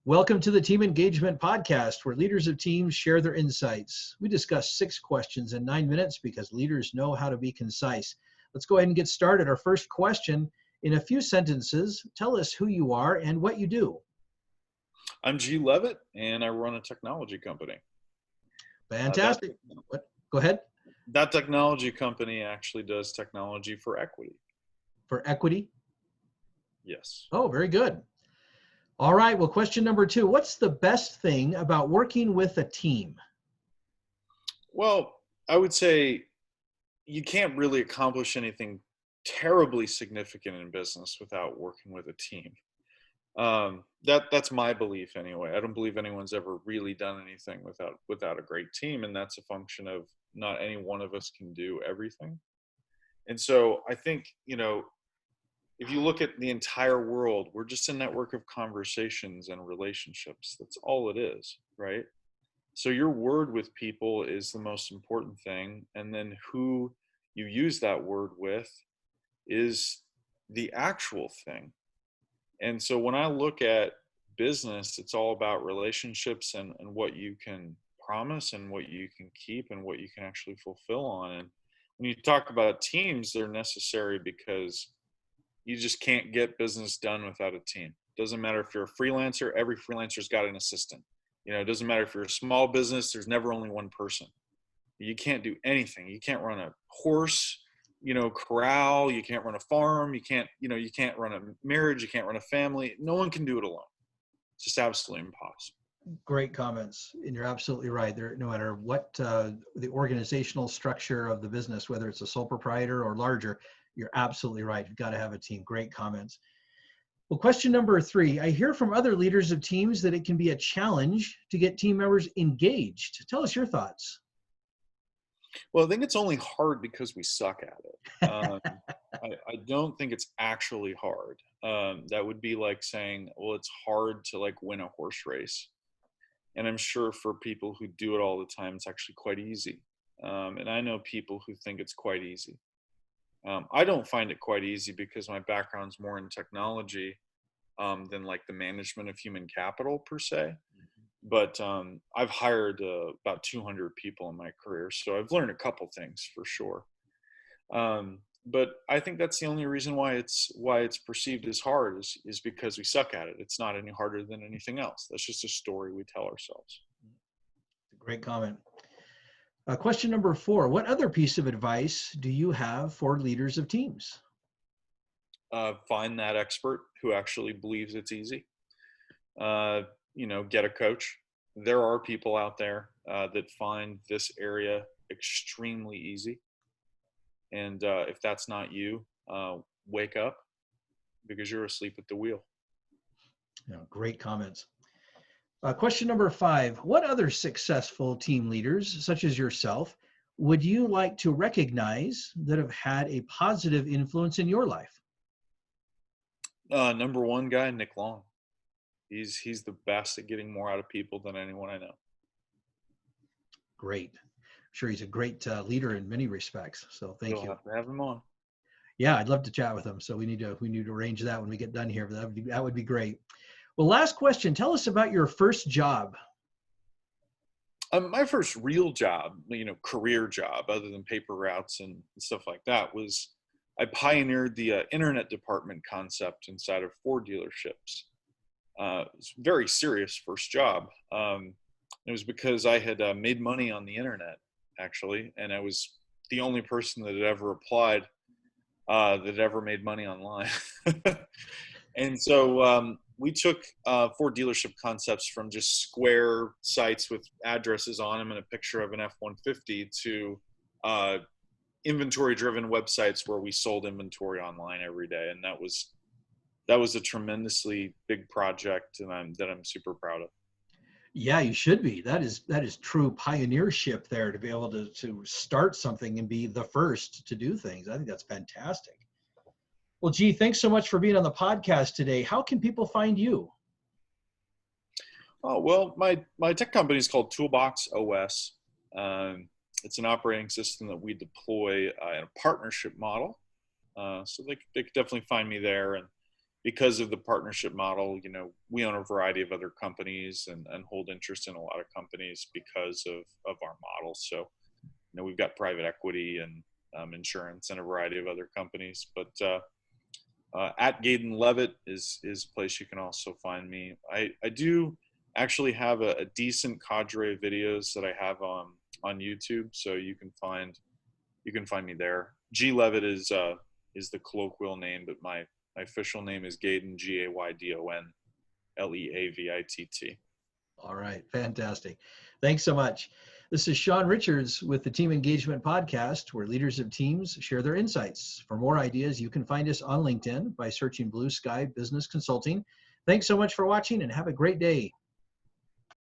Welcome to the Team Engagement Podcast, where leaders of teams share their insights. We discuss 6 questions in 9 minutes because leaders know how to be concise. Let's go ahead and get started. Our first question, in a few sentences, tell us who you are and what you do. I'm G. Leavitt, and I run a technology company. Fantastic. Go ahead. That technology company actually does technology for equity. For equity? Yes. Oh, very good. All right. Well, question number 2. What's the best thing about working with a team? Well, I would say you can't really accomplish anything terribly significant in business without working with a team. That's my belief anyway. I don't believe anyone's ever really done anything without a great team, and that's a function of not any one of us can do everything. And so I think, if you look at the entire world, we're just a network of conversations and relationships. That's all it is, right? So your word with people is the most important thing. And then who you use that word with is the actual thing. And so when I look at business, it's all about relationships and what you can promise and what you can keep and what you can actually fulfill on. And when you talk about teams, they're necessary because you just can't get business done without a team. Doesn't matter if you're a freelancer, every freelancer's got an assistant. It doesn't matter if you're a small business, there's never only one person. You can't do anything. You can't run a horse, corral. You can't run a farm. You can't run a marriage. You can't run a family. No one can do it alone. It's just absolutely impossible. Great comments. And you're absolutely right. No matter what the organizational structure of the business, whether it's a sole proprietor or larger, you're absolutely right. You've got to have a team. Great comments. Well, question number 3. I hear from other leaders of teams that it can be a challenge to get team members engaged. Tell us your thoughts. Well, I think it's only hard because we suck at it. I don't think it's actually hard. That would be like saying, well, it's hard to win a horse race. And I'm sure for people who do it all the time, it's actually quite easy. And I know people who think it's quite easy. I don't find it quite easy because my background's more in technology than the management of human capital per se. But I've hired about 200 people in my career, so I've learned a couple things for sure. But I think that's the only reason why it's perceived as hard is because we suck at it. It's not any harder than anything else. That's just a story we tell ourselves. Great comment. Question number 4, what other piece of advice do you have for leaders of teams? Find that expert who actually believes it's easy. Get a coach. There are people out there that find this area extremely easy. And if that's not you, wake up because you're asleep at the wheel. Great comments. Question number 5, what other successful team leaders, such as yourself, would you like to recognize that have had a positive influence in your life? Number 1 guy, Nick Long. He's the best at getting more out of people than anyone I know. Great. I'm sure he's a great leader in many respects. So thank you. You'll have to have him on. Yeah, I'd love to chat with him. So we need to arrange that when we get done here. But that would be great. Well, last question. Tell us about your first job. My first real job, career job, other than paper routes and stuff like that, was I pioneered the internet department concept inside of Ford dealerships. It was a very serious first job. It was because I had made money on the internet, actually, and I was the only person that had ever applied that had ever made money online. And so we took Ford dealership concepts from just square sites with addresses on them and a picture of an F-150 to inventory-driven websites where we sold inventory online every day, and that was a tremendously big project, and I'm super proud of. Yeah, you should be. That is true pioneership there, to be able to start something and be the first to do things. I think that's fantastic. Well, G, thanks so much for being on the podcast today. How can people find you? Oh, well, my tech company is called Toolbox OS. It's an operating system that we deploy in a partnership model. So they could definitely find me there. And because of the partnership model, you know, we own a variety of other companies and hold interest in a lot of companies because of our model. So, you know, we've got private equity and insurance and a variety of other companies. But at Gaydon Leavitt is a place you can also find me. I do actually have a decent cadre of videos that I have on YouTube, so you can find me there. G Leavitt is the colloquial name, but my official name is Gaydon, Gaydon Leavitt. All right, fantastic. Thanks so much. This is Sean Richards with the Team Engagement Podcast, where leaders of teams share their insights. For more ideas, you can find us on LinkedIn by searching Blue Sky Business Consulting. Thanks so much for watching and have a great day.